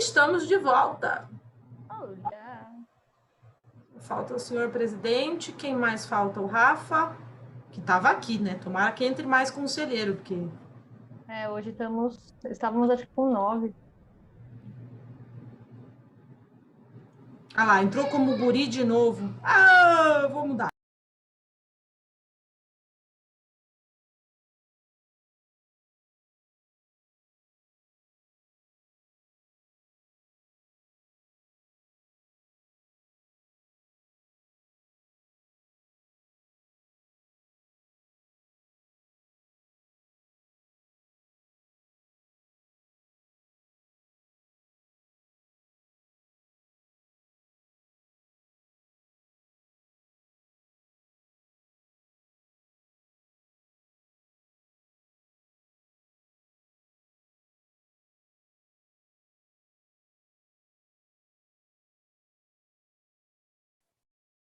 Estamos de volta. Olá. Falta o senhor presidente. Quem mais falta? O Rafa, que estava aqui, né? Tomara que entre mais conselheiro, porque... Hoje estávamos acho que com 9. Ah lá, entrou como guri de novo. Ah, vou mudar.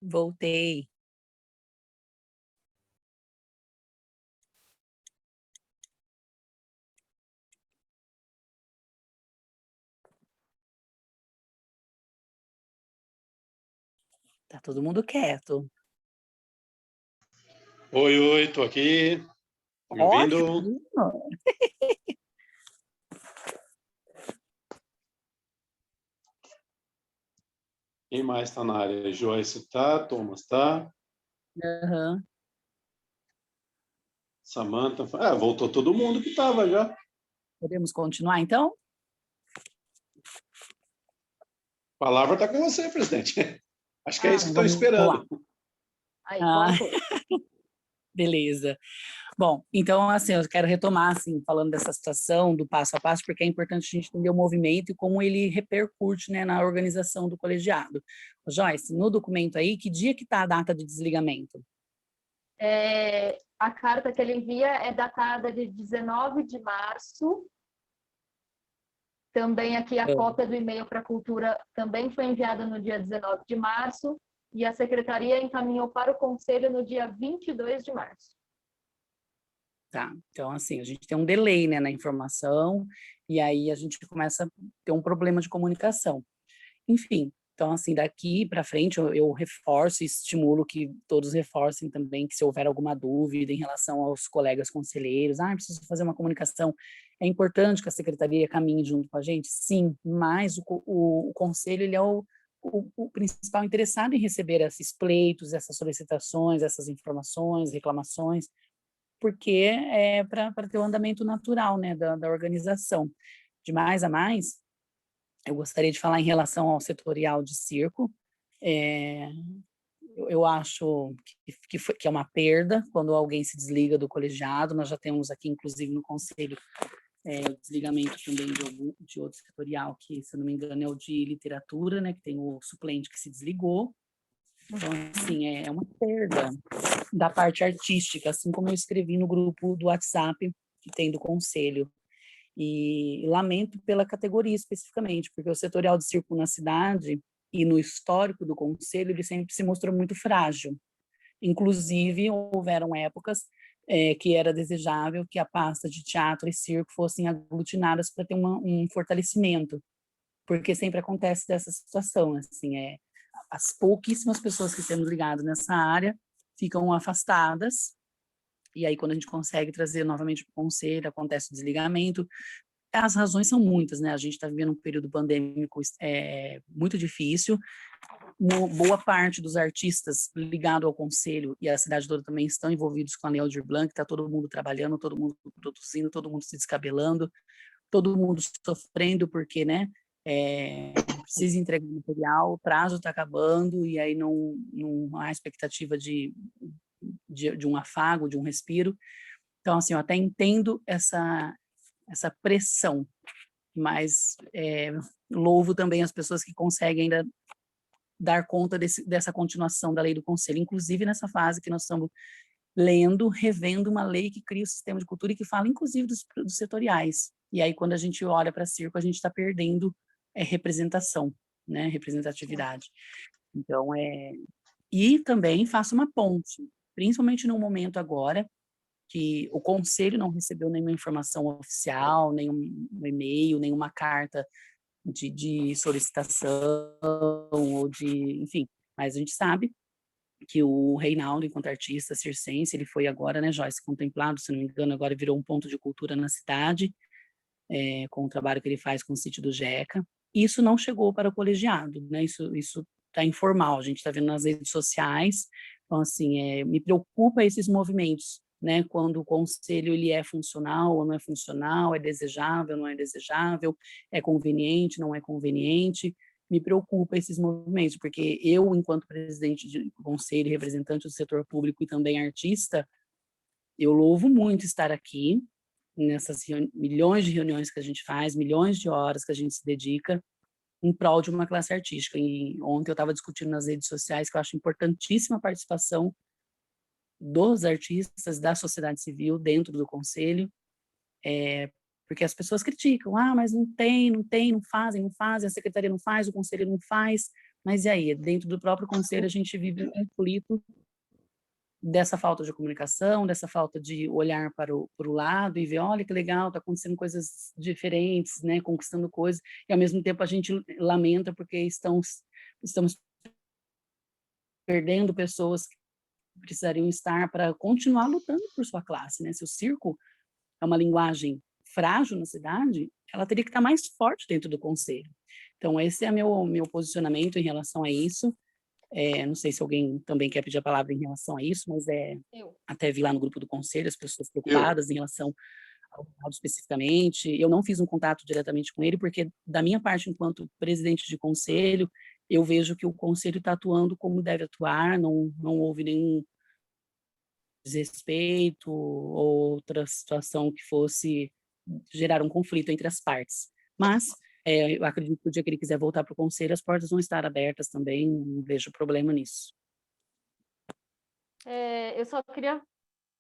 Voltei. Tá todo mundo quieto. Oi, tô aqui. Tá me ouvindo? Quem mais está na área? Joyce tá, Thomas tá. Uhum. Samantha. Voltou todo mundo que estava já. Podemos continuar, então? A palavra está com você, presidente. Acho que é isso que estou esperando. Aí, beleza. Bom, então, assim, eu quero retomar, assim, falando dessa situação, do passo a passo, porque é importante a gente entender o movimento e como ele repercute, né, na organização do colegiado. Joyce, no documento aí, que dia que está a data de desligamento? A carta que ele envia é datada de 19 de março. Também aqui a cópia do e-mail para a Cultura também foi enviada no dia 19 de março. E a Secretaria encaminhou para o Conselho no dia 22 de março. Tá, então assim, a gente tem um delay, né, na informação, e aí a gente começa a ter um problema de comunicação. Enfim, então assim, daqui para frente eu reforço e estimulo que todos reforcem também que se houver alguma dúvida em relação aos colegas conselheiros, preciso fazer uma comunicação, é importante que a secretaria caminhe junto com a gente? Sim, mas o conselho, ele é o principal interessado em receber esses pleitos, essas solicitações, essas informações, reclamações, porque é para ter o andamento natural, né, da organização. De mais a mais, eu gostaria de falar em relação ao setorial de circo. Eu acho que é uma perda quando alguém se desliga do colegiado. Nós já temos aqui, inclusive, no conselho, o desligamento também de outro setorial, que, se eu não me engano, é o de literatura, né, que tem o suplente que se desligou. Então, assim, é uma perda da parte artística, assim como eu escrevi no grupo do WhatsApp que tem do conselho. E lamento pela categoria especificamente, porque o setorial de circo na cidade e no histórico do conselho, ele sempre se mostrou muito frágil. Inclusive, houveram épocas que era desejável que a pasta de teatro e circo fossem aglutinadas para ter um fortalecimento, porque sempre acontece dessa situação, assim, as pouquíssimas pessoas que temos ligado nessa área ficam afastadas, e aí quando a gente consegue trazer novamente para o conselho, acontece o desligamento. As razões são muitas, né? A gente está vivendo um período pandêmico muito difícil. Boa parte dos artistas ligados ao conselho e a cidade toda também estão envolvidos com a Lei Aldir Blanc, está todo mundo trabalhando, todo mundo produzindo, todo mundo se descabelando, todo mundo sofrendo porque, né, precisa entregar material, o prazo está acabando e aí não há expectativa de um afago, de um respiro. Então, assim, eu até entendo essa pressão, mas louvo também as pessoas que conseguem ainda dar conta dessa continuação da lei do conselho, inclusive nessa fase que nós estamos lendo, revendo uma lei que cria o sistema de cultura e que fala, inclusive, dos setoriais. E aí, quando a gente olha para circo, a gente está perdendo representação, né? Representatividade. Então, E também faço uma ponte, principalmente no momento agora, que o conselho não recebeu nenhuma informação oficial, nenhum e-mail, nenhuma carta de solicitação ou de, enfim, mas a gente sabe que o Reinaldo, enquanto artista circense, ele foi agora, né, Joyce, contemplado, se não me engano, agora virou um ponto de cultura na cidade, com o trabalho que ele faz com o sítio do Jeca. Isso não chegou para o colegiado, né, isso está informal, a gente está vendo nas redes sociais, então, assim, me preocupa esses movimentos, né, quando o conselho ele é funcional ou não é funcional, é desejável, não é desejável, é conveniente, não é conveniente, me preocupa esses movimentos, porque eu, enquanto presidente de conselho, representante do setor público e também artista, eu louvo muito estar aqui, nessas milhões de reuniões que a gente faz, milhões de horas que a gente se dedica em prol de uma classe artística. E ontem eu estava discutindo nas redes sociais que eu acho importantíssima a participação dos artistas, da sociedade civil dentro do conselho, porque as pessoas criticam, mas não tem, não fazem, a secretaria não faz, o conselho não faz, mas e aí? Dentro do próprio conselho a gente vive um conflito dessa falta de comunicação, dessa falta de olhar para o lado e ver, olha que legal, está acontecendo coisas diferentes, né, conquistando coisas, e ao mesmo tempo a gente lamenta porque estamos perdendo pessoas que precisariam estar para continuar lutando por sua classe, né? Se o circo é uma linguagem frágil na cidade, ela teria que estar mais forte dentro do conselho. Então, esse é meu posicionamento em relação a isso. Não sei se alguém também quer pedir a palavra em relação a isso, mas até vi lá no grupo do conselho as pessoas preocupadas em relação ao Ronaldo especificamente. Eu não fiz um contato diretamente com ele, porque da minha parte, enquanto presidente de conselho, eu vejo que o conselho está atuando como deve atuar, não houve nenhum desrespeito ou outra situação que fosse gerar um conflito entre as partes. Mas eu acredito que o dia que ele quiser voltar para o conselho, as portas vão estar abertas também, não vejo problema nisso. Eu só queria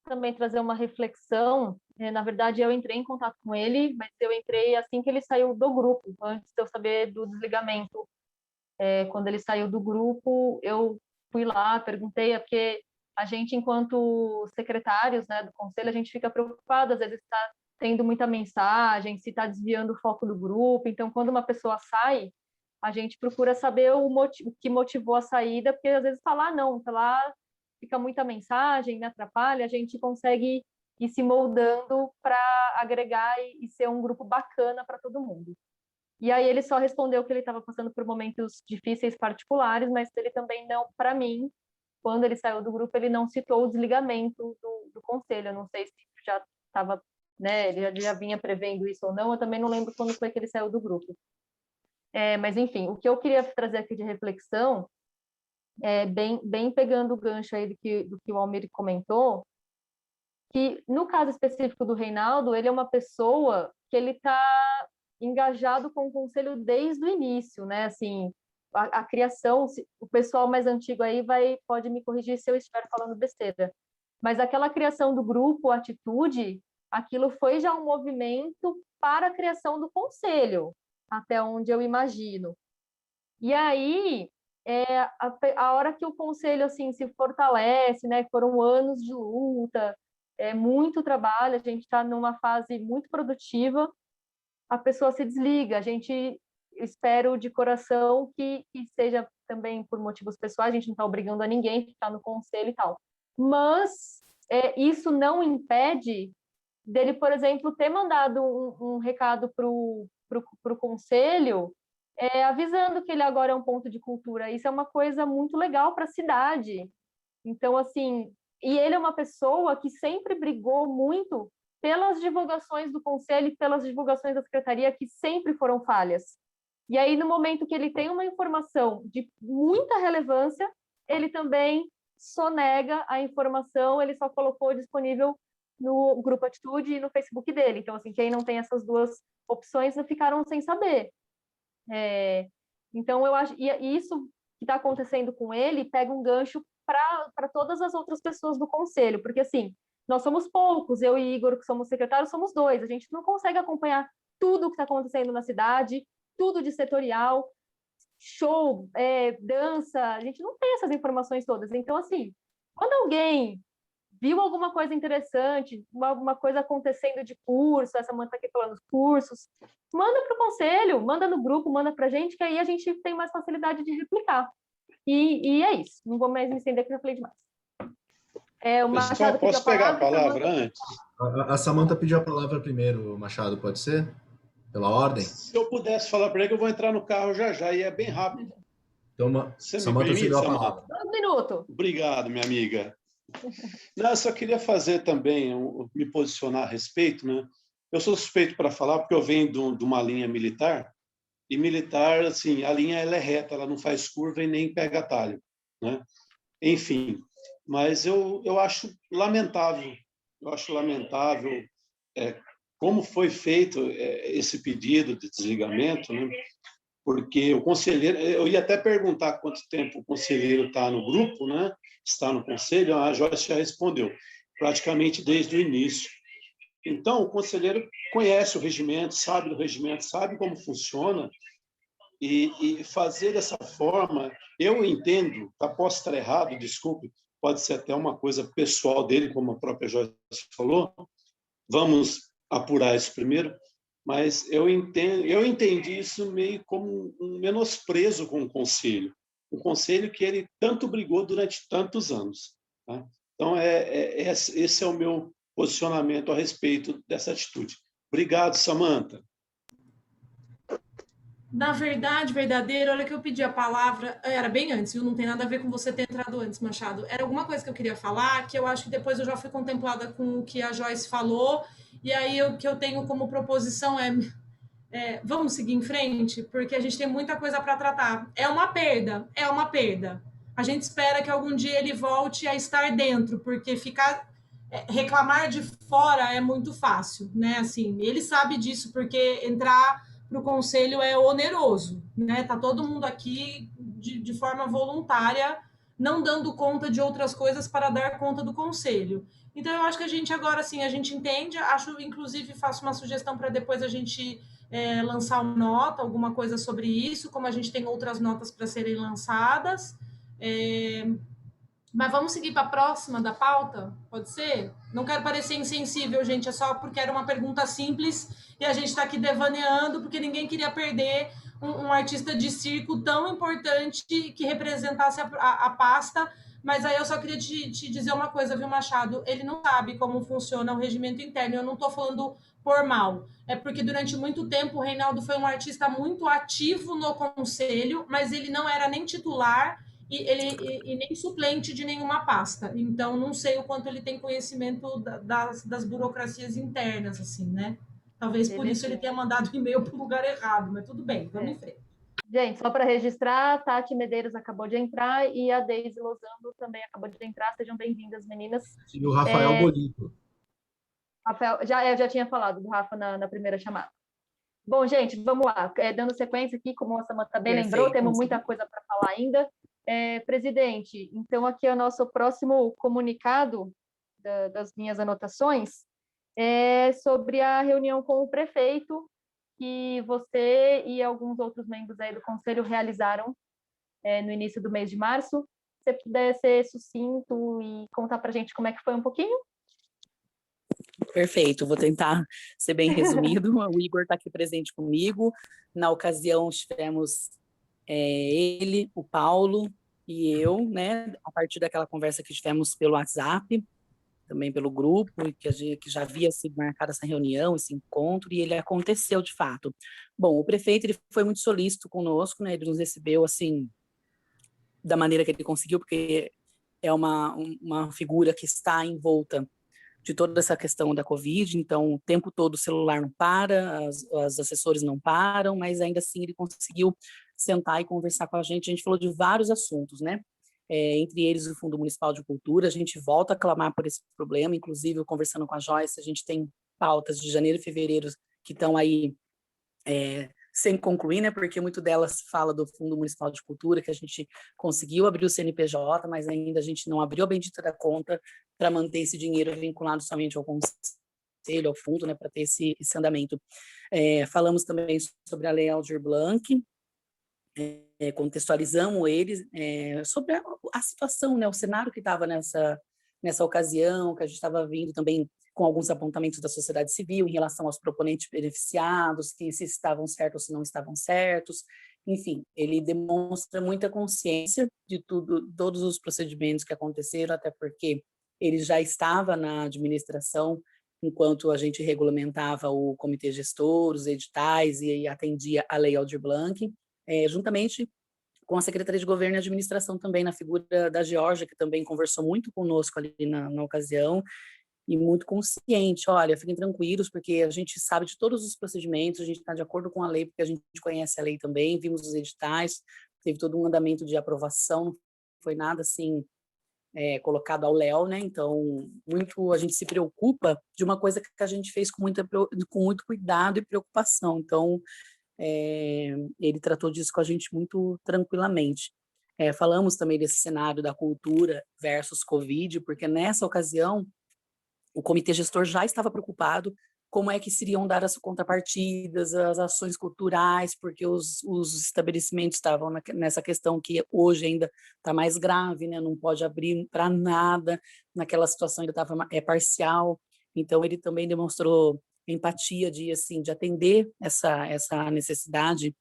também trazer uma reflexão. Na verdade, eu entrei em contato com ele, mas eu entrei assim que ele saiu do grupo, antes de eu saber do desligamento. Quando ele saiu do grupo, eu fui lá, perguntei, porque a gente, enquanto secretários, né, do conselho, a gente fica preocupado, às vezes está tendo muita mensagem, se está desviando o foco do grupo. Então, quando uma pessoa sai, a gente procura saber o que motivou a saída, porque às vezes falar não, falar fica muita mensagem, me atrapalha, a gente consegue ir se moldando para agregar e ser um grupo bacana para todo mundo. E aí ele só respondeu que ele estava passando por momentos difíceis particulares, mas ele também não, para mim, quando ele saiu do grupo, ele não citou o desligamento do conselho. Eu não sei se já estava, né, ele já vinha prevendo isso ou não, eu também não lembro quando foi que ele saiu do grupo. Mas, enfim, o que eu queria trazer aqui de reflexão, bem pegando o gancho aí do que o Almir comentou, que no caso específico do Reinaldo, ele é uma pessoa que ele está engajado com o conselho desde o início, né? Assim, a criação, o pessoal mais antigo aí pode me corrigir se eu estiver falando besteira, mas aquela criação do grupo Atitude, aquilo foi já um movimento para a criação do conselho, até onde eu imagino. E aí, a hora que o conselho assim se fortalece, né? Foram anos de luta, muito trabalho, a gente está numa fase muito produtiva, a pessoa se desliga. A gente espero de coração que seja também por motivos pessoais, a gente não está obrigando a ninguém que está no conselho e tal. Mas isso não impede dele, por exemplo, ter mandado um recado para o conselho, avisando que ele agora é um ponto de cultura. Isso é uma coisa muito legal para a cidade. Então, assim, e ele é uma pessoa que sempre brigou muito pelas divulgações do conselho e pelas divulgações da secretaria, que sempre foram falhas. E aí, no momento que ele tem uma informação de muita relevância, ele também sonega a informação, ele só colocou disponível no Grupo Atitude e no Facebook dele. Então, assim, quem não tem essas duas opções não ficaram sem saber. Então, eu acho, e isso que está acontecendo com ele pega um gancho para todas as outras pessoas do conselho, porque assim, nós somos poucos, eu e Igor, que somos secretários, somos dois, a gente não consegue acompanhar tudo o que está acontecendo na cidade, tudo de setorial, show, dança, a gente não tem essas informações todas. Então, assim, quando alguém viu alguma coisa interessante, uma coisa acontecendo de curso, essa Samanta aqui falando dos cursos, manda para o conselho, manda no grupo, manda para a gente, que aí a gente tem mais facilidade de replicar. E é isso, não vou mais me estender, porque eu já falei demais. O Machado Posso pegar a palavra antes? A Samanta pediu a palavra primeiro, Machado, pode ser? Pela ordem? Se eu pudesse falar para ele, eu vou entrar no carro já já, e é bem rápido. Então, Você me Samanta permite, cedeu a Samanta? palavra. 2 minutos. Obrigado, minha amiga. Não, eu só queria fazer também, me posicionar a respeito, né? Eu sou suspeito para falar porque eu venho de uma linha militar, e militar, assim, a linha ela é reta, ela não faz curva e nem pega atalho, né? Enfim, mas eu acho lamentável, como foi feito esse pedido de desligamento, né? Porque o conselheiro, eu ia até perguntar quanto tempo o conselheiro está no grupo, né? Está no conselho, a Joyce já respondeu, praticamente desde o início. Então, o conselheiro conhece o regimento, sabe do regimento, sabe como funciona, e fazer dessa forma, eu entendo, posso estar errado, desculpe, pode ser até uma coisa pessoal dele, como a própria Joyce falou, vamos apurar isso primeiro, mas eu entendi isso meio como um menosprezo com o conselho, um conselho que ele tanto brigou durante tantos anos. Tá? Então, esse é o meu posicionamento a respeito dessa atitude. Obrigado, Samanta. Na verdade, verdadeiro, olha que eu pedi a palavra, era bem antes, viu? Não tem nada a ver com você ter entrado antes, Machado. Era alguma coisa que eu queria falar, que eu acho que depois eu já fui contemplada com o que a Joyce falou, e aí o que eu tenho como proposição vamos seguir em frente, porque a gente tem muita coisa para tratar. É uma perda. A gente espera que algum dia ele volte a estar dentro, porque reclamar de fora é muito fácil, né? Assim, ele sabe disso, porque entrar para o conselho é oneroso, né? Tá todo mundo aqui de forma voluntária, não dando conta de outras coisas para dar conta do conselho. Então, eu acho que a gente agora, sim, a gente entende, acho, inclusive, faço uma sugestão para depois a gente lançar uma nota, alguma coisa sobre isso, como a gente tem outras notas para serem lançadas. Mas vamos seguir para a próxima da pauta? Pode ser? Não quero parecer insensível, gente, é só porque era uma pergunta simples e a gente está aqui devaneando, porque ninguém queria perder um artista de circo tão importante que representasse a pasta. Mas aí eu só queria te dizer uma coisa, viu, Machado? Ele não sabe como funciona o regimento interno. Eu não estou falando por mal. É porque durante muito tempo o Reinaldo foi um artista muito ativo no conselho, mas ele não era nem titular e nem suplente de nenhuma pasta. Então, não sei o quanto ele tem conhecimento das burocracias internas, assim, né? Talvez por isso ele tenha mandado e-mail para o lugar errado, mas tudo bem, vamos em frente. Gente, só para registrar, a Tati Medeiros acabou de entrar e a Deise Lozano também acabou de entrar. Sejam bem-vindas, meninas. E o Rafael Bolito. Rafael, eu já tinha falado do Rafa na primeira chamada. Bom, gente, vamos lá. Dando sequência aqui, como a Samanta bem lembrou, temos muita coisa para falar ainda. Presidente, então aqui é o nosso próximo comunicado das minhas anotações, sobre a reunião com o prefeito que você e alguns outros membros aí do conselho realizaram no início do mês de março. Se você puder ser sucinto e contar para a gente como é que foi um pouquinho. Perfeito, vou tentar ser bem resumido. O Igor está aqui presente comigo. Na ocasião, tivemos ele, o Paulo e eu, né? A partir daquela conversa que tivemos pelo WhatsApp, também pelo grupo, que já havia sido marcada essa reunião, esse encontro, e ele aconteceu de fato. Bom, o prefeito ele foi muito solícito conosco, né? Ele nos recebeu assim da maneira que ele conseguiu, porque é uma figura que está envolta de toda essa questão da Covid, então o tempo todo o celular não para, as assessores não param, mas ainda assim ele conseguiu sentar e conversar com a gente falou de vários assuntos, né? Entre eles o Fundo Municipal de Cultura, a gente volta a clamar por esse problema, inclusive conversando com a Joyce, a gente tem pautas de janeiro e fevereiro que estão aí sem concluir, né, porque muito delas fala do Fundo Municipal de Cultura, que a gente conseguiu abrir o CNPJ, mas ainda a gente não abriu a bendita da conta para manter esse dinheiro vinculado somente ao conselho, ao fundo, né, para ter esse andamento. Falamos também sobre a Lei Aldir Blanc, contextualizamos eles sobre a situação, né, o cenário que estava nessa ocasião, que a gente estava vindo também com alguns apontamentos da sociedade civil em relação aos proponentes beneficiados, que se estavam certos ou se não estavam certos. Enfim, ele demonstra muita consciência de tudo, todos os procedimentos que aconteceram, até porque ele já estava na administração enquanto a gente regulamentava o comitê gestor, os editais e atendia a Lei Aldir Blanc, juntamente com a Secretaria de Governo e Administração também, na figura da Georgia, que também conversou muito conosco ali na ocasião, e muito consciente. Olha, fiquem tranquilos, porque a gente sabe de todos os procedimentos, a gente está de acordo com a lei, porque a gente conhece a lei também, vimos os editais, teve todo um andamento de aprovação, não foi nada assim colocado ao léu, né? Então, muito a gente se preocupa de uma coisa que a gente fez com muito cuidado e preocupação. Então, ele tratou disso com a gente muito tranquilamente. Falamos também desse cenário da cultura versus Covid, porque nessa ocasião o comitê gestor já estava preocupado como é que se iriam dar as contrapartidas, as ações culturais, porque os estabelecimentos estavam nessa questão que hoje ainda está mais grave, né? Não pode abrir para nada, naquela situação ainda estava parcial. Então, ele também demonstrou empatia de atender essa necessidade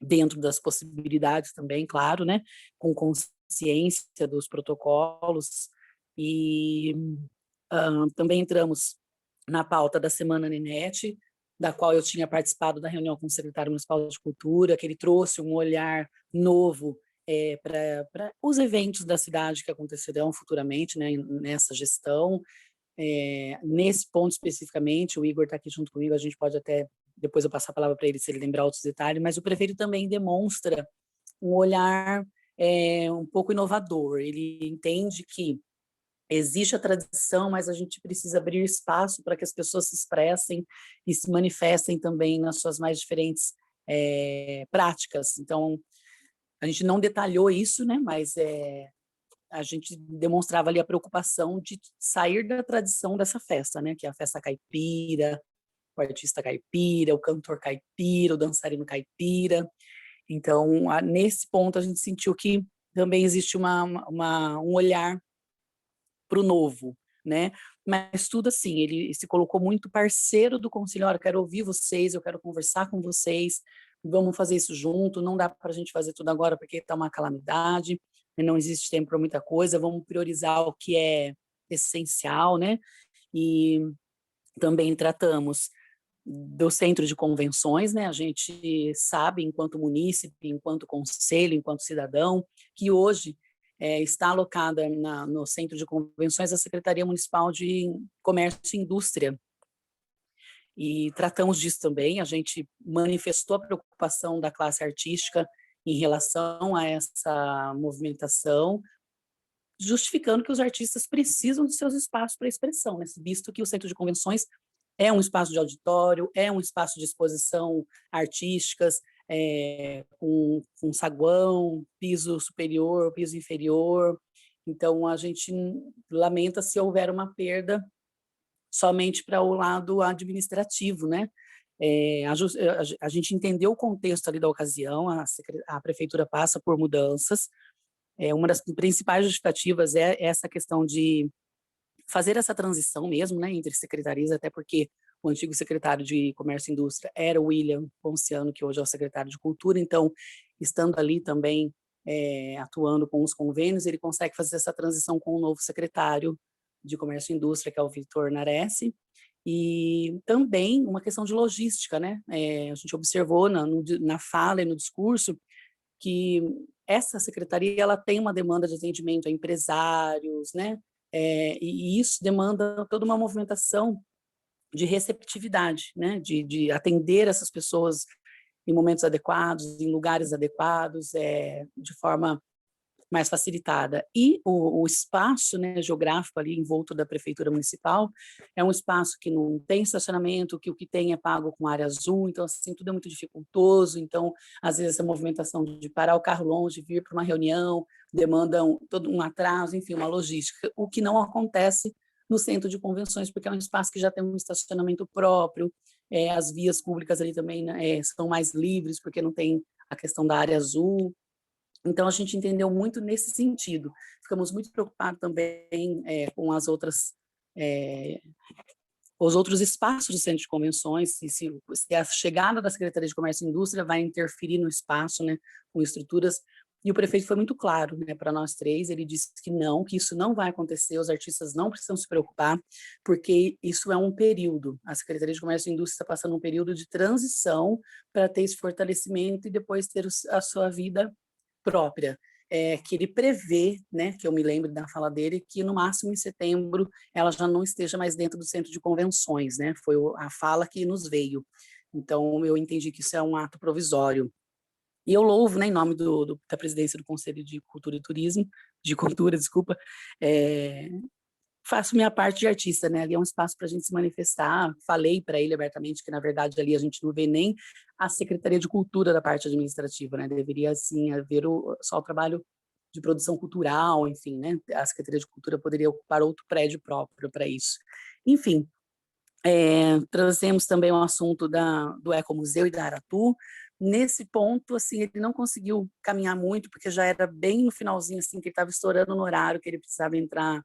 dentro das possibilidades também, claro, né? Com consciência dos protocolos. E também entramos na pauta da Semana Ninete, da qual eu tinha participado da reunião com o secretário municipal de Cultura, que ele trouxe um olhar novo para os eventos da cidade que acontecerão futuramente, né, nessa gestão. Nesse ponto especificamente, o Igor está aqui junto comigo, a gente pode até, depois eu passar a palavra para ele se ele lembrar outros detalhes, mas o prefeito também demonstra um olhar um pouco inovador. Ele entende que existe a tradição, mas a gente precisa abrir espaço para que as pessoas se expressem e se manifestem também nas suas mais diferentes práticas. Então, a gente não detalhou isso, né? Mas a gente demonstrava ali a preocupação de sair da tradição dessa festa, né? Que é a festa caipira, o artista caipira, o cantor caipira, o dançarino caipira. Então, nesse ponto, a gente sentiu que também existe um olhar para o novo, né? Mas tudo assim, ele se colocou muito parceiro do conselho. Olha, eu quero ouvir vocês, eu quero conversar com vocês, vamos fazer isso junto, não dá para a gente fazer tudo agora porque está uma calamidade, não existe tempo para muita coisa, vamos priorizar o que é essencial, né? E também tratamos do centro de convenções, né? A gente sabe, enquanto munícipe, enquanto conselho, enquanto cidadão, que hoje está alocada no Centro de Convenções a Secretaria Municipal de Comércio e Indústria. E tratamos disso também, a gente manifestou a preocupação da classe artística em relação a essa movimentação, justificando que os artistas precisam de seus espaços para expressão, né? Visto que o Centro de Convenções é um espaço de auditório, é um espaço de exposição artísticas, com saguão, piso superior, piso inferior. Então, a gente lamenta se houver uma perda somente para o lado administrativo, né? A gente entendeu o contexto ali da ocasião, a prefeitura passa por mudanças. Uma das principais justificativas é essa questão de fazer essa transição mesmo, né, entre secretarias, até porque o antigo secretário de Comércio e Indústria era o William Ponciano, que hoje é o secretário de Cultura, então, estando ali também atuando com os convênios, ele consegue fazer essa transição com o novo secretário de Comércio e Indústria, que é o Vitor Nares, e também uma questão de logística, né, a gente observou na fala e no discurso que essa secretaria ela tem uma demanda de atendimento a empresários, né, e isso demanda toda uma movimentação de receptividade, né? De atender essas pessoas em momentos adequados, em lugares adequados, de forma mais facilitada. E o espaço, né, geográfico ali em volta da prefeitura municipal é um espaço que não tem estacionamento, que o que tem é pago com área azul, então assim, tudo é muito dificultoso, então às vezes essa movimentação de parar o carro longe, vir para uma reunião, demanda todo um atraso, enfim, uma logística, o que não acontece no centro de convenções, porque é um espaço que já tem um estacionamento próprio, as vias públicas ali também, né, são mais livres, porque não tem a questão da área azul. Então, a gente entendeu muito nesse sentido. Ficamos muito preocupados também com os outros espaços do centro de convenções, se a chegada da Secretaria de Comércio e Indústria vai interferir no espaço, né, com estruturas. E o prefeito foi muito claro, né, para nós três, ele disse que não, que isso não vai acontecer, os artistas não precisam se preocupar, porque isso é um período. A Secretaria de Comércio e Indústria está passando um período de transição para ter esse fortalecimento e depois ter a sua vida própria. Que ele prevê, né, que eu me lembro da fala dele, que no máximo em setembro ela já não esteja mais dentro do centro de convenções, né, foi a fala que nos veio. Então, eu entendi que isso é um ato provisório. E eu louvo, né, em nome da presidência do Conselho de Cultura e Turismo, de Cultura, desculpa, faço minha parte de artista, né? Ali é um espaço para a gente se manifestar. Falei para ele abertamente que, na verdade, ali a gente não vê nem a Secretaria de Cultura da parte administrativa, né? Deveria, sim, haver só o trabalho de produção cultural, enfim, né? A Secretaria de Cultura poderia ocupar outro prédio próprio para isso. Enfim, trazemos também o assunto do Ecomuseu e da Aratu. Nesse ponto, assim, ele não conseguiu caminhar muito, porque já era bem no finalzinho, assim, que ele estava estourando no horário, que ele precisava entrar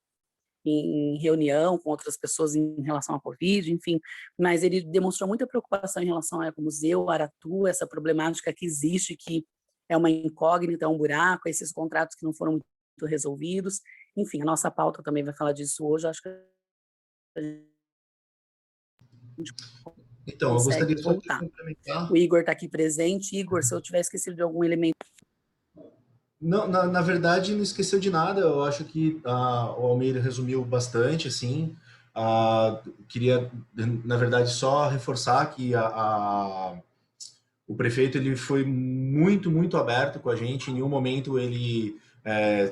em reunião com outras pessoas em relação à Covid, enfim, mas ele demonstrou muita preocupação em relação ao Ecomuseu, Aratu, essa problemática que existe, que é uma incógnita, é um buraco, esses contratos que não foram muito resolvidos, enfim, a nossa pauta também vai falar disso hoje, acho que a gente Então, eu gostaria só de voltar. complementar. O Igor está aqui presente. Igor, se eu tiver esquecido de algum elemento. Não, na verdade, não esqueceu de nada. Eu acho que o Almeida resumiu bastante, assim. Queria, na verdade, só reforçar que o prefeito ele foi muito, muito aberto com a gente. Em nenhum momento ele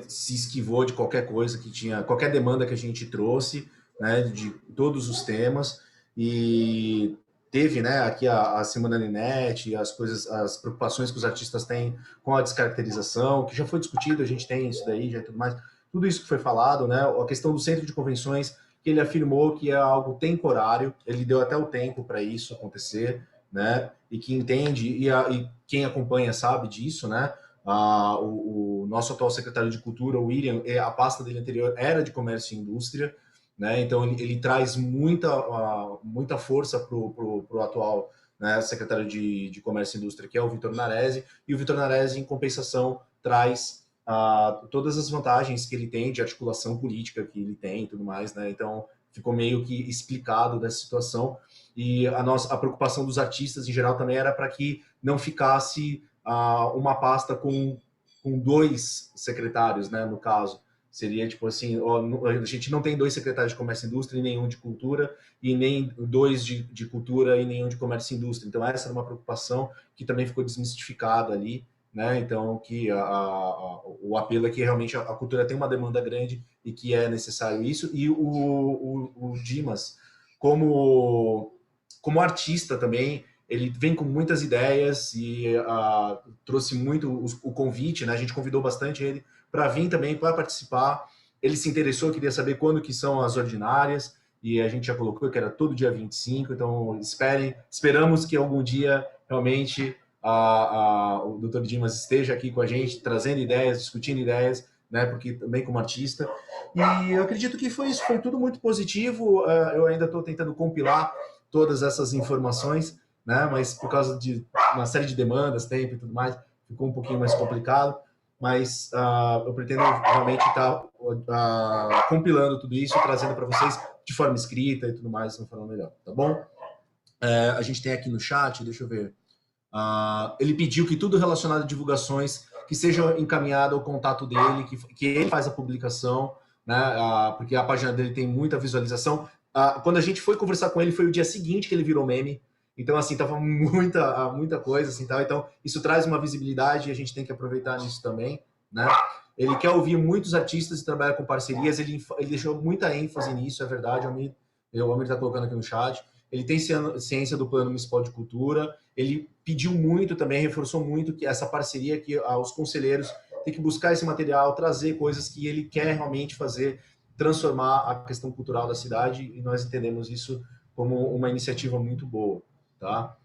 se esquivou de qualquer coisa que tinha, qualquer demanda que a gente trouxe, né, de todos os temas. E teve, né, aqui a Semana Ninete, as preocupações que os artistas têm com a descaracterização, que já foi discutido, a gente tem isso daí, já tudo mais, tudo isso que foi falado, né, a questão do centro de convenções, que ele afirmou que é algo temporário, ele deu até o tempo para isso acontecer, né, e que entende, e quem acompanha sabe disso, né, o nosso atual secretário de Cultura, o William, a pasta dele anterior era de Comércio e Indústria, né? Então ele traz muita força para o atual, né, secretário de Comércio e Indústria, que é o Vitor Naresi, e o Vitor Naresi, em compensação, traz todas as vantagens que ele tem de articulação política que ele tem e tudo mais, né? Então ficou meio que explicado dessa situação, e a preocupação dos artistas em geral também era para que não ficasse uma pasta com dois secretários, né, no caso. Seria tipo assim, a gente não tem dois secretários de Comércio e Indústria e nenhum de Cultura, e nem dois de Cultura e nenhum de Comércio e Indústria. Então essa era uma preocupação que também ficou desmistificada ali, né? Então que o apelo é que realmente a cultura tem uma demanda grande e que é necessário isso. E o Dimas, como artista também, ele vem com muitas ideias e trouxe muito o convite, né? A gente convidou bastante ele para vir também, para participar. Ele se interessou, queria saber quando que são as ordinárias, e a gente já colocou que era todo dia 25, então esperamos que algum dia realmente o Dr. Dimas esteja aqui com a gente, trazendo ideias, discutindo ideias, né, porque também como artista. E eu acredito que foi isso, foi tudo muito positivo. Eu ainda estou tentando compilar todas essas informações, né, mas por causa de uma série de demandas, tempo e tudo mais, ficou um pouquinho mais complicado. Mas eu pretendo realmente estar compilando tudo isso, trazendo para vocês de forma escrita e tudo mais, de uma forma melhor, tá bom? A gente tem aqui no chat, deixa eu ver. Ele pediu que tudo relacionado a divulgações que seja encaminhado ao contato dele, que ele faz a publicação, né? Porque a página dele tem muita visualização. Quando a gente foi conversar com ele, foi o dia seguinte que ele virou meme. Então, assim, tava muita coisa, assim, tal. Então, isso traz uma visibilidade e a gente tem que aproveitar nisso também, né? Ele quer ouvir muitos artistas e trabalhar com parcerias. Ele deixou muita ênfase nisso, é verdade. O Almir está colocando aqui no chat. Ele tem ciência do Plano Municipal de Cultura. Ele pediu muito também, reforçou muito que essa parceria, que os conselheiros têm que buscar esse material, trazer coisas que ele quer realmente fazer, transformar a questão cultural da cidade, e nós entendemos isso como uma iniciativa muito boa. Tá?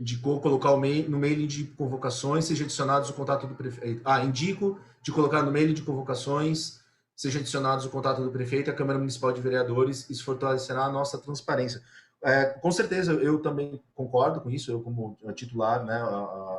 indicou colocar no mailing de convocações, seja adicionados o contato do prefeito. Indico de colocar no mailing de convocações, seja adicionados o contato do prefeito e a Câmara Municipal de Vereadores, isso fortalecerá a nossa transparência. Com certeza, eu também concordo com isso, eu como titular, né,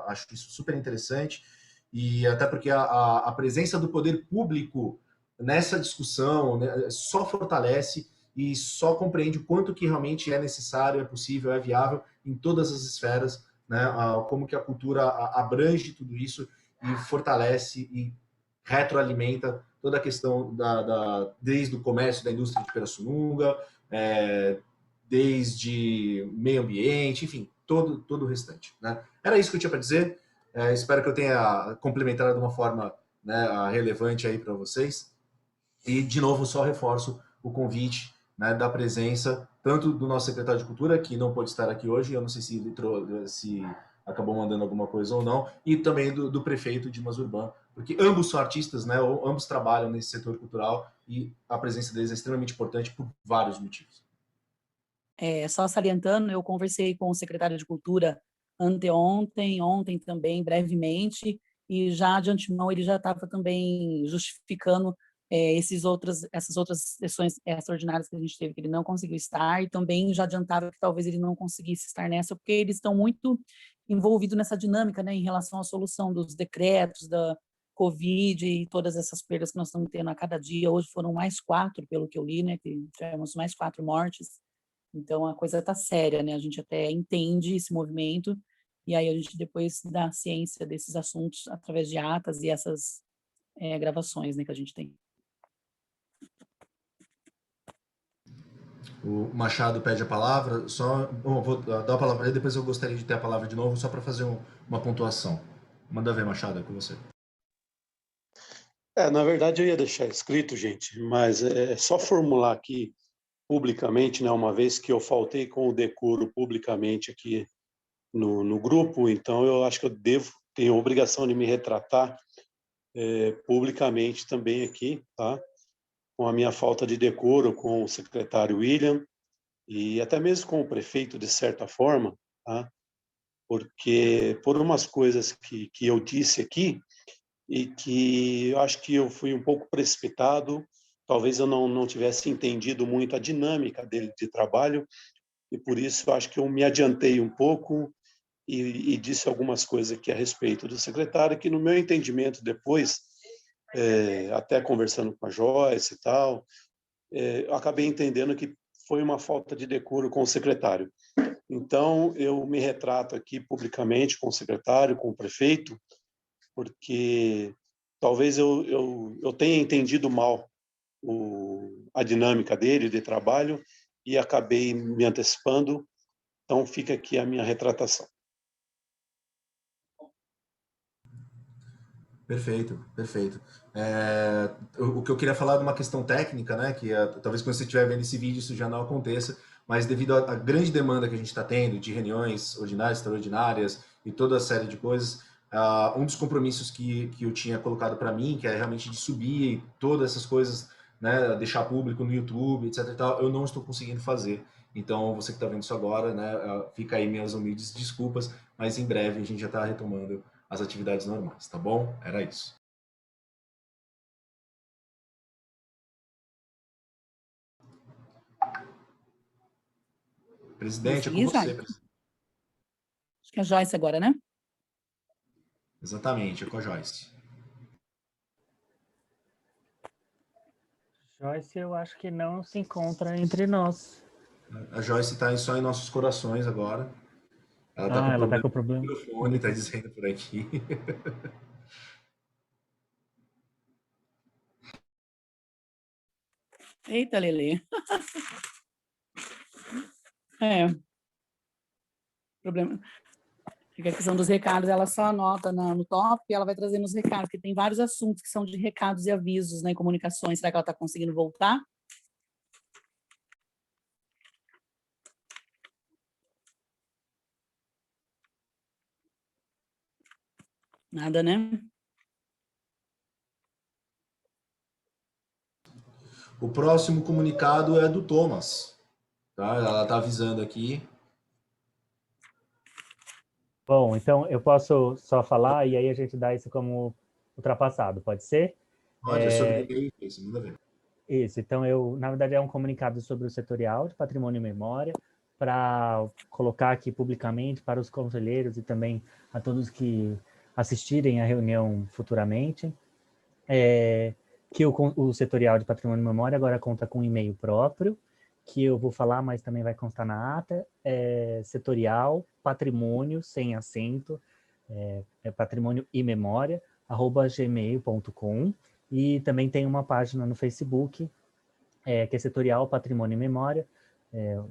acho isso super interessante, e até porque a presença do poder público nessa discussão, né, só fortalece e só compreende o quanto que realmente é necessário, é possível, é viável em todas as esferas, né, como que a cultura abrange tudo isso e fortalece e retroalimenta toda a questão desde o comércio da indústria de Pirassununga, desde meio ambiente, enfim, todo o restante. Né? Era isso que eu tinha para dizer. Espero que eu tenha complementado de uma forma, né, relevante aí para vocês. E, de novo, só reforço o convite, né, da presença tanto do nosso secretário de Cultura, que não pôde estar aqui hoje, eu não sei se acabou mandando alguma coisa ou não, e também do prefeito Dimas Urbano, porque ambos são artistas, né, ambos trabalham nesse setor cultural e a presença deles é extremamente importante por vários motivos. Só salientando, eu conversei com o secretário de Cultura anteontem, ontem também, brevemente, e já de antemão ele já estava também justificando essas outras sessões extraordinárias que a gente teve, que ele não conseguiu estar, e também já adiantava que talvez ele não conseguisse estar nessa, porque eles estão muito envolvidos nessa dinâmica, né, em relação à solução dos decretos, da Covid e todas essas perdas que nós estamos tendo a cada dia. Hoje foram mais 4, pelo que eu li, né, que tivemos mais 4 mortes. Então, a coisa está séria, né? A gente até entende esse movimento, e aí a gente depois dá ciência desses assuntos através de atas e essas gravações, né, que a gente tem. O Machado pede a palavra, vou dar a palavra para ele, depois eu gostaria de ter a palavra de novo, só para fazer uma pontuação. Manda ver, Machado, é com você. Na verdade, eu ia deixar escrito, gente, mas é só formular aqui publicamente, né, uma vez que eu faltei com o decoro publicamente aqui no grupo, então eu acho que eu tenho a obrigação de me retratar publicamente também aqui, tá? Com a minha falta de decoro com o secretário William e até mesmo com o prefeito, de certa forma, tá? Porque por umas coisas que eu disse aqui e que eu acho que eu fui um pouco precipitado, talvez eu não tivesse entendido muito a dinâmica dele de trabalho, e por isso eu acho que eu me adiantei um pouco e disse algumas coisas aqui a respeito do secretário, que no meu entendimento depois, até conversando com a Joyce e tal, eu acabei entendendo que foi uma falta de decoro com o secretário. Então, eu me retrato aqui publicamente com o secretário, com o prefeito, porque talvez eu tenha entendido mal a dinâmica dele de trabalho e acabei me antecipando. Então, fica aqui a minha retratação. Perfeito, perfeito. O que eu queria falar de uma questão técnica, né, que talvez quando você estiver vendo esse vídeo isso já não aconteça, mas devido à grande demanda que a gente está tendo de reuniões ordinárias, extraordinárias e toda a série de coisas, um dos compromissos que eu tinha colocado para mim, que é realmente de subir todas essas coisas, né, deixar público no YouTube, etc e tal, eu não estou conseguindo fazer. Então, você que está vendo isso agora, né, fica aí minhas humildes desculpas, mas em breve a gente já está retomando as atividades normais, tá bom? Era isso. Presidente, é com você. Acho que é a Joyce agora, né? Exatamente, é com a Joyce. Joyce, eu acho que não se encontra entre nós. A Joyce está só em nossos corações agora. Ela tá com problema. O microfone está dizendo por aqui. Eita, Lelê. Problema. Fica a questão dos recados, ela só anota no top e ela vai trazendo os recados, porque tem vários assuntos que são de recados e avisos, né, em comunicações. Será que ela está conseguindo voltar? Nada, né? O próximo comunicado é do Thomas. Tá? Ela está avisando aqui. Bom, então eu posso só falar e aí a gente dá isso como ultrapassado, pode ser? Pode, é sobre e-mail, isso, manda ver. Isso, então na verdade é um comunicado sobre o setorial de patrimônio e memória, para colocar aqui publicamente para os conselheiros e também a todos que assistirem à reunião futuramente, que o setorial de patrimônio e memória agora conta com um e-mail próprio, que eu vou falar, mas também vai constar na ata, setorial, patrimônio, sem acento, patrimônio e memória, @gmail.com, e também tem uma página no Facebook, que é setorial, patrimônio e memória,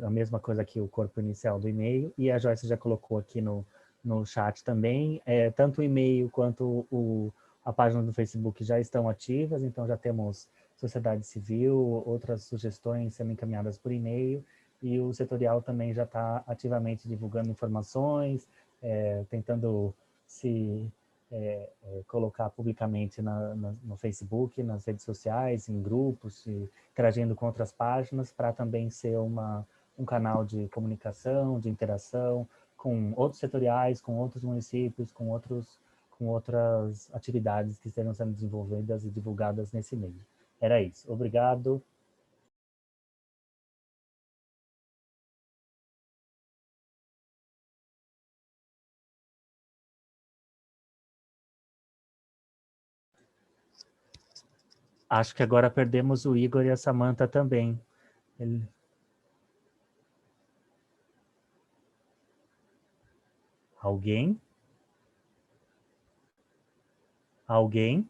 a mesma coisa que o corpo inicial do e-mail, e a Joyce já colocou aqui no chat também, tanto o e-mail quanto a página do Facebook já estão ativas, então já temos sociedade civil, outras sugestões sendo encaminhadas por e-mail, e o setorial também já está ativamente divulgando informações, tentando se colocar publicamente no Facebook, nas redes sociais, em grupos, interagindo com outras páginas, para também ser um canal de comunicação, de interação com outros setoriais, com outros municípios, com outras atividades que estejam sendo desenvolvidas e divulgadas nesse meio. Era isso. Obrigado. Acho que agora perdemos o Igor e a Samantha também. Alguém? Alguém?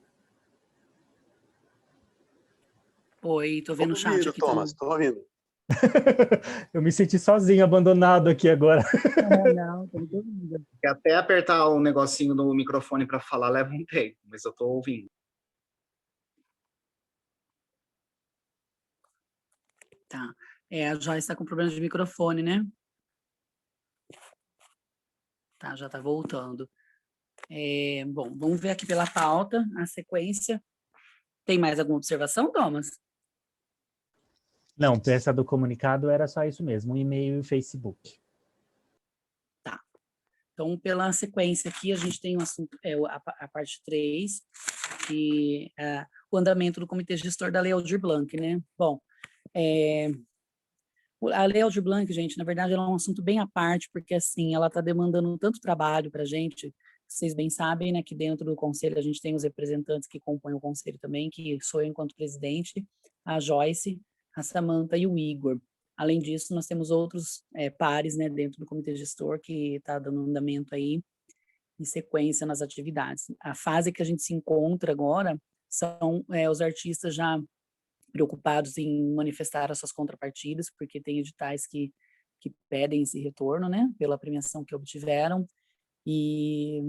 Oi, tô vendo o chat ouvindo, aqui. Thomas, tô ouvindo. Eu me senti sozinho, abandonado aqui agora. Não, tô ouvindo. Até apertar o negocinho no microfone para falar leva um tempo, mas eu estou ouvindo. Tá. A Joyce está com problema de microfone, né? Tá, já tá voltando. Bom, vamos ver aqui pela pauta, a sequência. Tem mais alguma observação, Thomas? Não, essa do comunicado era só isso mesmo, um e-mail e o Facebook. Tá. Então, pela sequência aqui, a gente tem o assunto, a parte 3, que é o andamento do Comitê Gestor da Lei Aldir Blanc, né? Bom, a Lei Aldir Blanc, gente, na verdade, ela é um assunto bem à parte, porque, assim, ela está demandando tanto trabalho para a gente, vocês bem sabem, né, que dentro do conselho a gente tem os representantes que compõem o conselho também, que sou eu enquanto presidente, a Joyce, a Samantha e o Igor. Além disso, nós temos outros pares, né, dentro do comitê gestor que está dando andamento aí em sequência nas atividades. A fase que a gente se encontra agora são os artistas já preocupados em manifestar as suas contrapartidas, porque tem editais que pedem esse retorno, né, pela premiação que obtiveram, e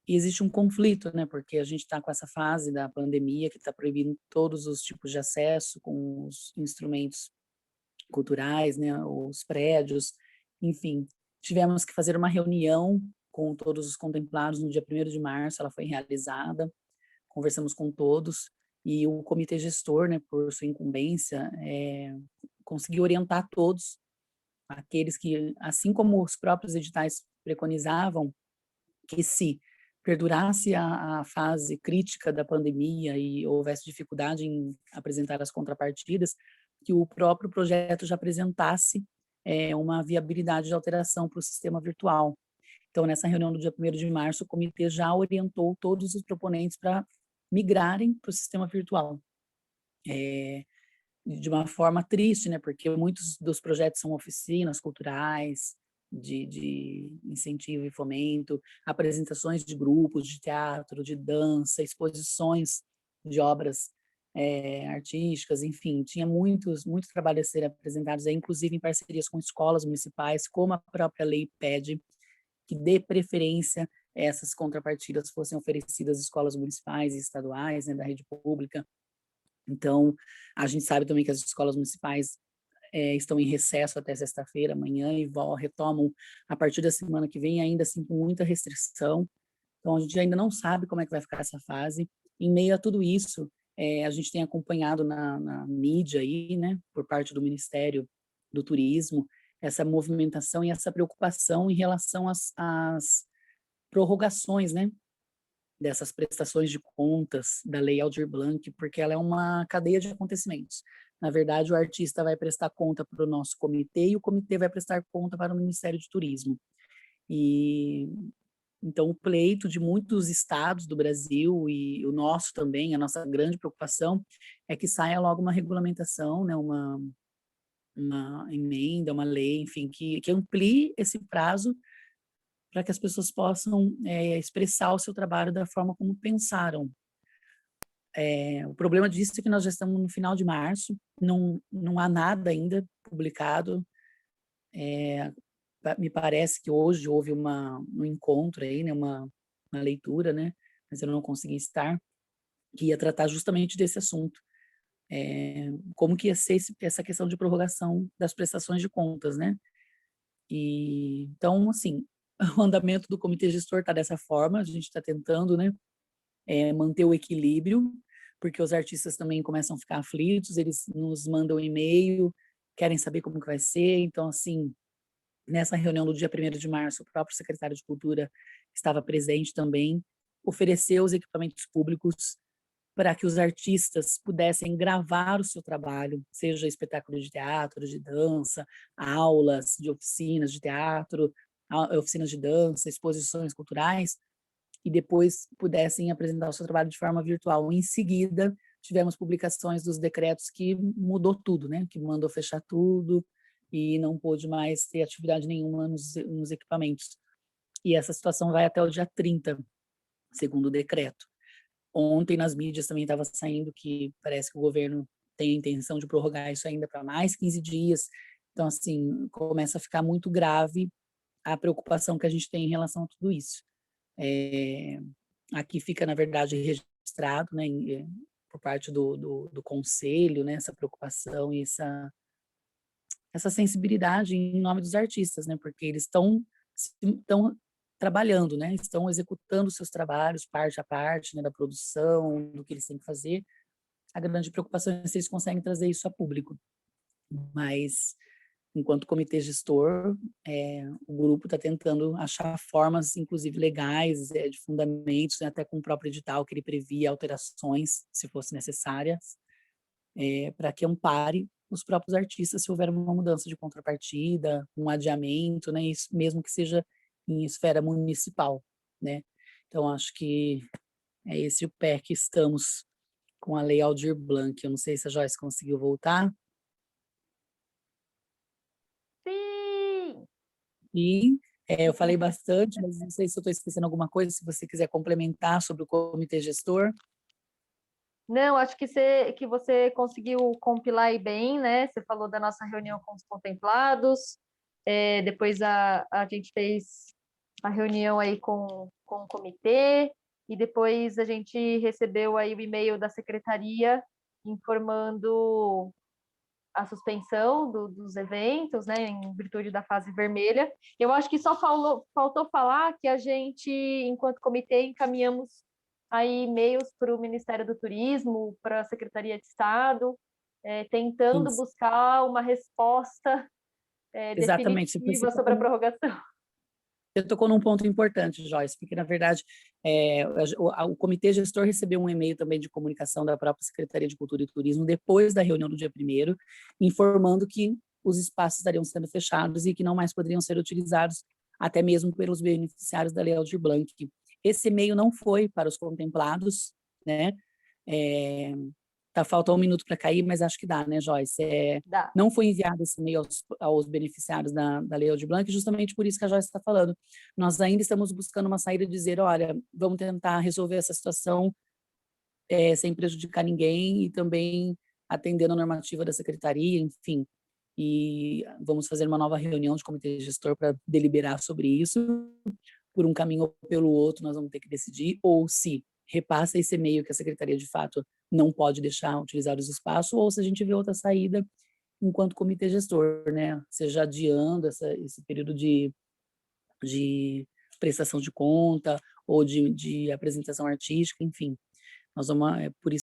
existe um conflito, né, porque a gente está com essa fase da pandemia que está proibindo todos os tipos de acesso com os instrumentos culturais, né, os prédios, enfim. Tivemos que fazer uma reunião com todos os contemplados no dia 1º de março, ela foi realizada, conversamos com todos, e o comitê gestor, né, por sua incumbência, conseguiu orientar todos, aqueles que, assim como os próprios editais preconizavam, que se perdurasse a fase crítica da pandemia e houvesse dificuldade em apresentar as contrapartidas, que o próprio projeto já apresentasse uma viabilidade de alteração para o sistema virtual. Então, nessa reunião do dia 1º de março, o comitê já orientou todos os proponentes para migrarem para o sistema virtual. De uma forma triste, né, porque muitos dos projetos são oficinas culturais, de incentivo e fomento, apresentações de grupos de teatro, de dança, exposições de obras artísticas, enfim, tinha muito trabalho a ser apresentados, inclusive em parcerias com escolas municipais, como a própria lei pede, que dê preferência essas contrapartidas fossem oferecidas às escolas municipais e estaduais, né, da rede pública. Então, a gente sabe também que as escolas municipais estão em recesso até sexta-feira, amanhã, e retomam a partir da semana que vem, ainda assim com muita restrição. Então, a gente ainda não sabe como é que vai ficar essa fase. Em meio a tudo isso, a gente tem acompanhado na mídia aí, né, por parte do Ministério do Turismo, essa movimentação e essa preocupação em relação às prorrogações, né, dessas prestações de contas da Lei Aldir Blanc, porque ela é uma cadeia de acontecimentos. Na verdade, o artista vai prestar conta para o nosso comitê e o comitê vai prestar conta para o Ministério de Turismo. E então o pleito de muitos estados do Brasil e o nosso também, a nossa grande preocupação é que saia logo uma regulamentação, né, uma emenda, uma lei, enfim, que amplie esse prazo para que as pessoas possam expressar o seu trabalho da forma como pensaram. O problema disso é que nós já estamos no final de março, não há nada ainda publicado. Me parece que hoje houve um encontro aí, né, uma leitura, né, mas eu não consegui estar, que ia tratar justamente desse assunto. Como que ia ser essa questão de prorrogação das prestações de contas, né? E então, assim, o andamento do comitê gestor está dessa forma, a gente está tentando, né, manter o equilíbrio, porque os artistas também começam a ficar aflitos, eles nos mandam e-mail, querem saber como que vai ser, então, assim, nessa reunião do dia 1º de março, o próprio secretário de Cultura estava presente também, ofereceu os equipamentos públicos para que os artistas pudessem gravar o seu trabalho, seja espetáculo de teatro, de dança, aulas de oficinas de teatro, oficinas de dança, exposições culturais, e depois pudessem apresentar o seu trabalho de forma virtual. Em seguida, tivemos publicações dos decretos que mudou tudo, né? Que mandou fechar tudo e não pôde mais ter atividade nenhuma nos equipamentos. E essa situação vai até o dia 30, segundo o decreto. Ontem nas mídias também estava saindo que parece que o governo tem a intenção de prorrogar isso ainda para mais 15 dias. Então, assim, começa a ficar muito grave a preocupação que a gente tem em relação a tudo isso. Aqui fica, na verdade, registrado, né, por parte do conselho, né, essa preocupação e essa sensibilidade em nome dos artistas, né, porque eles estão trabalhando, né, estão executando seus trabalhos parte a parte, né, da produção, do que eles têm que fazer. A grande preocupação é se eles conseguem trazer isso a público. Mas, enquanto comitê gestor, o grupo está tentando achar formas, inclusive legais, de fundamentos, né, até com o próprio edital, que ele previa alterações, se fossem necessárias, para que ampare os próprios artistas se houver uma mudança de contrapartida, um adiamento, né, isso mesmo que seja em esfera municipal, né? Então, acho que é esse o pé que estamos com a Lei Aldir Blanc. Eu não sei se a Joyce conseguiu voltar. Sim! E eu falei bastante, mas não sei se eu estou esquecendo alguma coisa, se você quiser complementar sobre o comitê gestor. Não, acho que você conseguiu compilar aí bem, né? Você falou da nossa reunião com os contemplados, depois a gente fez a reunião aí com o comitê, e depois a gente recebeu aí o e-mail da secretaria informando a suspensão dos eventos, né, em virtude da fase vermelha. Eu acho que só faltou falar que a gente, enquanto comitê, encaminhamos aí e-mails para o Ministério do Turismo, para a Secretaria de Estado, tentando buscar uma resposta definitiva sobre a prorrogação. Você tocou num ponto importante, Joyce, porque, na verdade, o comitê gestor recebeu um e-mail também de comunicação da própria Secretaria de Cultura e Turismo depois da reunião do dia 1º, informando que os espaços estariam sendo fechados e que não mais poderiam ser utilizados até mesmo pelos beneficiários da Lei Aldir Blanc. Esse e-mail não foi para os contemplados, né? Falta 1 minuto para cair, mas acho que dá, né, Joyce? Dá. Não foi enviado esse e-mail aos beneficiários da Lei Aldir Blanc, justamente por isso que a Joyce está falando. Nós ainda estamos buscando uma saída de dizer, olha, vamos tentar resolver essa situação sem prejudicar ninguém e também atendendo a normativa da secretaria, enfim. E vamos fazer uma nova reunião de comitê gestor para deliberar sobre isso. Por um caminho ou pelo outro, nós vamos ter que decidir, ou se repassa esse e-mail que a secretaria, de fato, não pode deixar utilizar os espaços, ou se a gente vê outra saída enquanto comitê gestor, né? Seja adiando esse período de prestação de conta ou de apresentação artística, enfim. Nós vamos, por isso